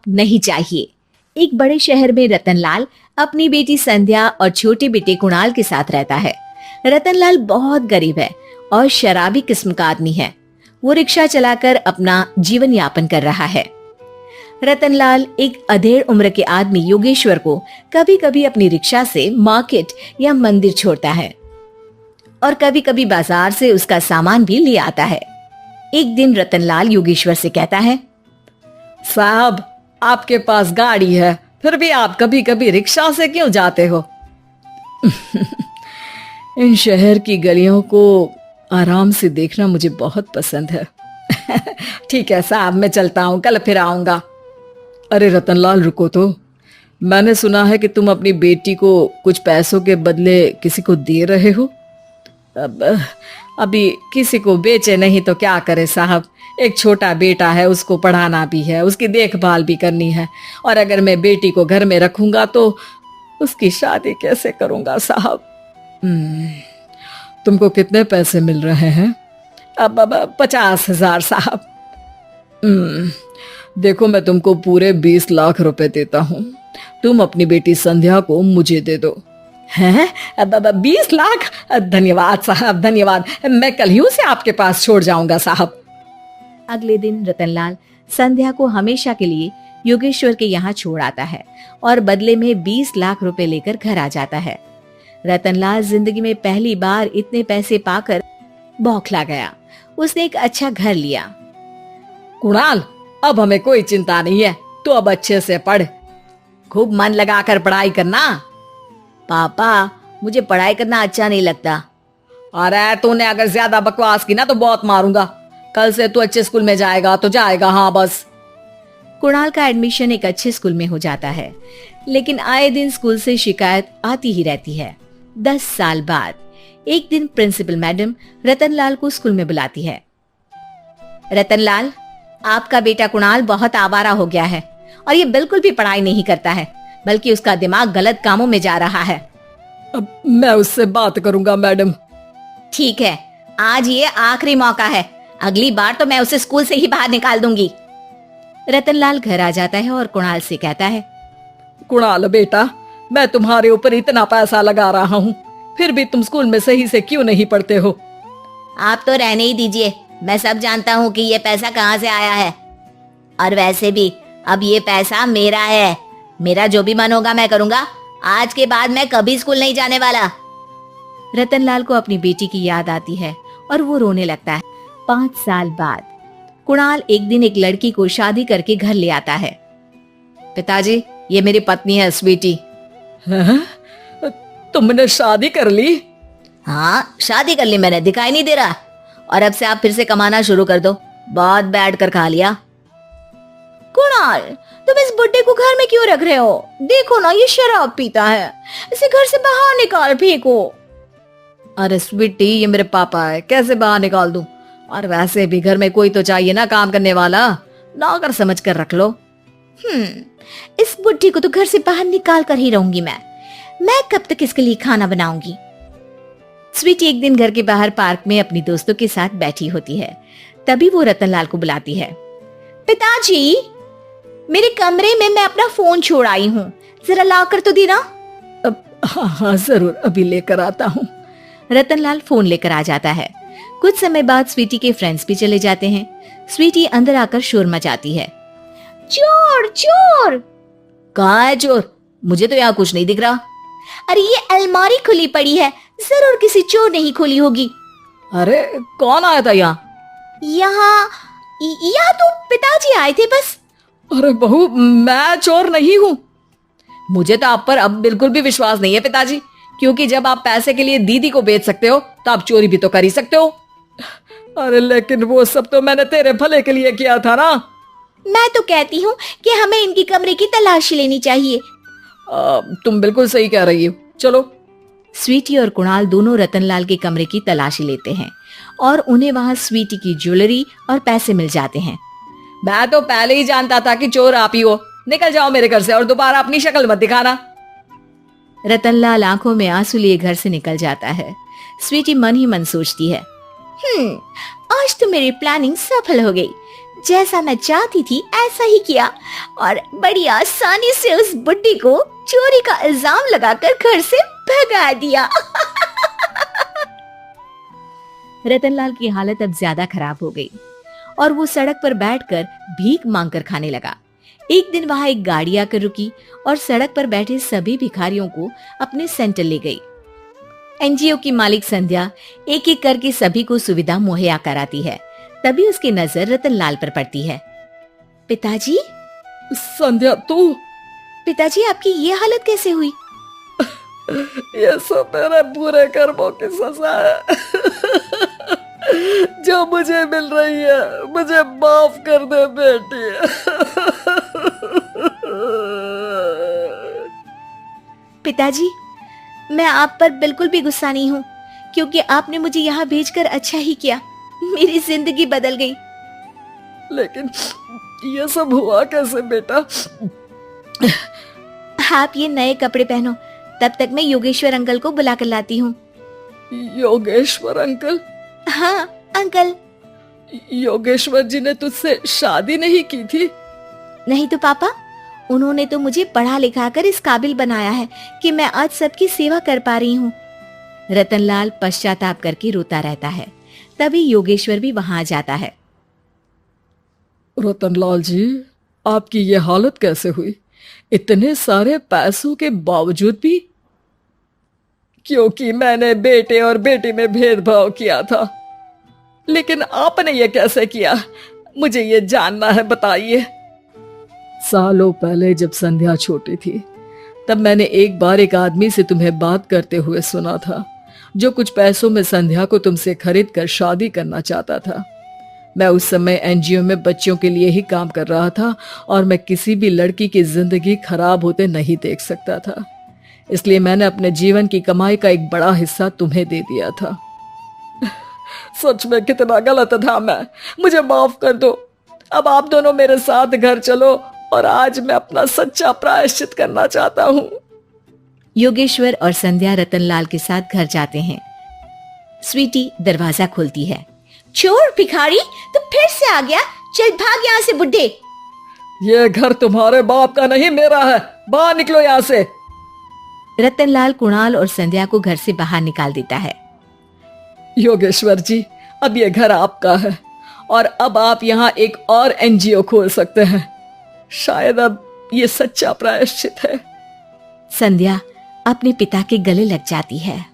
नहीं चाहिए। एक बड़े शहर में रतनलाल अपनी बेटी संध्या और छोटे बेटे कुणाल के साथ रहता है। रतनलाल बहुत गरीब है और शराबी किस्म का आदमी है। वो रिक्शा चलाकर अपना जीवन यापन कर रहा है। रतनलाल एक अधेड़ उम्र के आदमी योगेश्वर को कभी कभी अपनी रिक्शा से मार्केट या मंदिर छोड़ता है और कभी कभी बाजार से उसका सामान भी ले आता है। एक दिन रतनलाल योगेश्वर से कहता है, साहब, आपके पास गाड़ी है, फिर भी आप कभी कभी रिक्शा से क्यों जाते हो? इन शहर की गलियों को आराम से देखना मुझे बहुत पसंद है। ठीक है साहब, मैं चलता हूँ, कल फिर आऊंगा। अरे रतनलाल, रुको तो। मैंने सुना है कि तुम अपनी बेटी को कुछ पैसों के बदले किसी को दे रहे हो। अभी किसी को बेचे नहीं तो क्या करे साहब। एक छोटा बेटा है, उसको पढ़ाना भी है, उसकी देखभाल भी करनी है, और अगर मैं बेटी को घर में रखूंगा तो उसकी शादी कैसे करूंगा साहब? तुमको कितने पैसे मिल रहे हैं? अब 50,000 साहब। देखो, मैं तुमको पूरे 20 लाख रुपए देता हूँ। तुम अपनी बेटी संध्या को मुझे दे दो। हैं? अब 20 लाख? धन्यवाद साहब, धन्यवाद। मैं कल ही उसे आपके पास छोड़ जाऊंगा साहब। अगले दिन रतनलाल संध्या को हमेशा के लिए योगेश्वर के यहाँ छोड़ आता है और बदले में 20 लाख रुपए लेकर घर आ जाता है। रतनलाल जिंदगी में पहली बार इतने पैसे पाकर बौखला गया। उसने एक अच्छा घर लिया। कुणाल, अब हमें कोई चिंता नहीं है, तो अब अच्छे से पढ़, खूब मन लगाकर पढ़ाई करना। पापा, मुझे पढ़ाई करना अच्छा नहीं लगता। अरे तूने अगर ज्यादा बकवास की ना तो बहुत मारूंगा। कल से तू अच्छे स्कूल में जाएगा तो जाएगा, हाँ बस। कुणाल का एडमिशन एक अच्छे स्कूल में हो जाता है, लेकिन आए दिन स्कूल से शिकायत आती ही रहती है। 10 साल बाद एक दिन प्रिंसिपल मैडम रतनलाल को स्कूल में बुलाती है। रतनलाल, आपका बेटा कुणाल बहुत आवारा हो गया है और ये बिल्कुल भी पढ़ाई नहीं करता है, बल्कि उसका दिमाग गलत कामों में जा रहा है। अब मैं उससे बात करूंगा मैडम। ठीक है, आज ये आखिरी मौका है, अगली बार तो मैं उसे स्कूल से ही बाहर निकाल दूंगी। रतनलाल घर आ जाता है और कुणाल से कहता है, कुणाल बेटा, मैं तुम्हारे ऊपर इतना पैसा लगा रहा हूँ, फिर भी तुम स्कूल में सही से क्यों नहीं पढ़ते हो? आप तो रहने ही दीजिए, मैं सब जानता हूँ कि ये पैसा कहाँ से आया है। और वैसे भी अब ये पैसा मेरा है, मेरा जो भी मन होगा मैं करूँगा। आज के बाद मैं कभी स्कूल नहीं जाने वाला। रतनलाल को अपनी बेटी की याद आती है और वो रोने लगता है। 5 साल बाद कुणाल एक दिन एक लड़की को शादी करके घर ले आता है। पिताजी, ये मेरी पत्नी है स्वीटी। तुमने शादी कर ली? हाँ, शादी कर ली मैंने, दिखाई नहीं दे रहा। और अब से आप फिर से कमाना शुरू कर दो, बहुत बैठ कर खा लिया। कुणाल, तुम इस बुड्ढे को घर में क्यों रख रहे हो? देखो ना, ये शराब पीता है, इसे घर से बाहर निकाल फेंको। अरे स्वीटी, ये मेरे पापा है, कैसे बाहर निकाल दूं? और वैसे भी घर में कोई तो चाहिए ना काम करने वाला, नौकर समझ कर रख लो। इस बुड्ढी को तो घर से बाहर निकाल कर ही रहूंगी मैं कब तक इसके लिए खाना बनाऊंगी। स्वीटी एक दिन घर के बाहर पार्क में अपनी दोस्तों के साथ बैठी होती है। तभी वो रतनलाल को बुलाती है। पिताजी, मेरे कमरे में मैं अपना फोन छोड़ आई हूँ, जरा ला कर तो देना। हाँ जरूर, अभी लेकर आता हूँ। रतनलाल फोन लेकर आ जाता है। कुछ समय बाद स्वीटी के फ्रेंड्स भी चले जाते हैं। स्वीटी अंदर आकर शोर मचाती है, चोर चोर। कहाँ है चोर? मुझे तो यहाँ कुछ नहीं दिख रहा। अरे ये अलमारी खुली पड़ी है, जरूर किसी चोर ने ही खोली होगी। अरे कौन आया था यहाँ? यहाँ तो पिताजी आए थे बस। अरे बहू, मैं चोर नहीं हूँ। मुझे तो आप पर अब बिल्कुल भी विश्वास नहीं है पिताजी, क्योंकि जब आप पैसे के लिए दीदी को बेच सकते हो तो आप चोरी भी तो कर ही सकते हो। अरे लेकिन वो सब तो मैंने तेरे भले के लिए किया था ना। मैं तो कहती हूँ कि हमें इनकी कमरे की तलाशी लेनी चाहिए। तुम बिल्कुल सही कह रही हो, चलो। स्वीटी और कुणाल दोनों रतनलाल के कमरे की तलाशी लेते हैं और उन्हें वहाँ स्वीटी की ज्वेलरी और पैसे मिल जाते हैं। मैं तो पहले ही जानता था कि चोर आप ही हो। निकल जाओ मेरे घर से और दोबारा अपनी शक्ल मत दिखाना। रतनलाल आंखों में आंसू लिए घर से निकल जाता है। स्वीटी मन ही मन सोचती है, आज तो मेरी प्लानिंग सफल हो गई। जैसा मैं चाहती थी ऐसा ही किया और बड़ी आसानी से उस बुड्ढी को चोरी का इल्जाम लगाकर घर से भगा दिया। रतनलाल की हालत अब ज्यादा खराब हो गई और वो सड़क पर बैठकर भीख मांगकर खाने लगा। एक दिन वहां एक गाड़ी आकर रुकी और सड़क पर बैठे सभी भिखारियों को अपने सेंटर ले गई। एनजीओ की मालिक संध्या एक एक करके सभी को सुविधा मुहैया कराती है। तभी उसकी नजर रतनलाल पर पड़ती है। पिताजी, संध्या तू? पिताजी आपकी ये हालत कैसे हुई? ये सब मेरे बुरे कर्मों की सजा है जो मुझे मिल रही है। मुझे माफ कर दे बेटी। पिताजी, मैं आप पर बिल्कुल भी गुस्सा नहीं हूँ, क्योंकि आपने मुझे यहाँ भेजकर अच्छा ही किया। मेरी जिंदगी बदल गई। लेकिन ये सब हुआ कैसे बेटा? आप ये नए कपड़े पहनो, तब तक मैं योगेश्वर अंकल को बुला कर लाती हूँ। योगेश्वर अंकल? हाँ अंकल। योगेश्वर जी ने तुझसे शादी नहीं की थी? नहीं तो पापा, उन्होंने तो मुझे पढ़ा लिखा कर इस काबिल बनाया है कि मैं आज सबकी सेवा कर पा रही हूँ। रतनलाल पश्चाताप करके रोता रहता है। तभी योगेश्वर भी वहां आ जाता है। रतनलाल जी, आपकी ये हालत कैसे हुई इतने सारे पैसों के बावजूद भी? क्योंकि मैंने बेटे और बेटी में भेदभाव किया था। लेकिन आपने ये कैसे किया, मुझे ये जानना है, बताइए। सालों पहले जब संध्या छोटी थी, तब मैंने एक बार एक आदमी से तुम्हें बात करते हुए सुना था, जो कुछ पैसों में संध्या को तुमसे खरीद कर शादी करना चाहता था। मैं उस समय एनजीओ में बच्चों के लिए ही काम कर रहा था और मैं किसी भी लड़की की जिंदगी खराब होते नहीं देख सकता था। इसलिए मैंने अपने जीवन की कमाई का एक बड़ा हिस्सा तुम्हें दे दिया था। सच में कितना गलत था मैं, मुझे माफ कर दो। अब आप दोनों मेरे साथ घर चलो और आज मैं अपना सच्चा प्रायश्चित करना चाहता हूँ। योगेश्वर और संध्या रतनलाल के साथ घर जाते हैं। स्वीटी दरवाजा खोलती है। चोर भिखारी, तू फिर से आ गया? चल भाग यहाँ से बुड्ढे। ये घर तुम्हारे बाप का नहीं, मेरा है। बाहर निकलो यहाँ से। रतनलाल कुणाल और संध्या को घर से बाहर निकाल देता है। योगेश्वर जी, अब ये घर आपका है और अब आप यहाँ एक और एनजीओ खोल सकते हैं। शायद अब ये सच्चा प्रायश्चित है। संध्या अपने पिता के गले लग जाती है।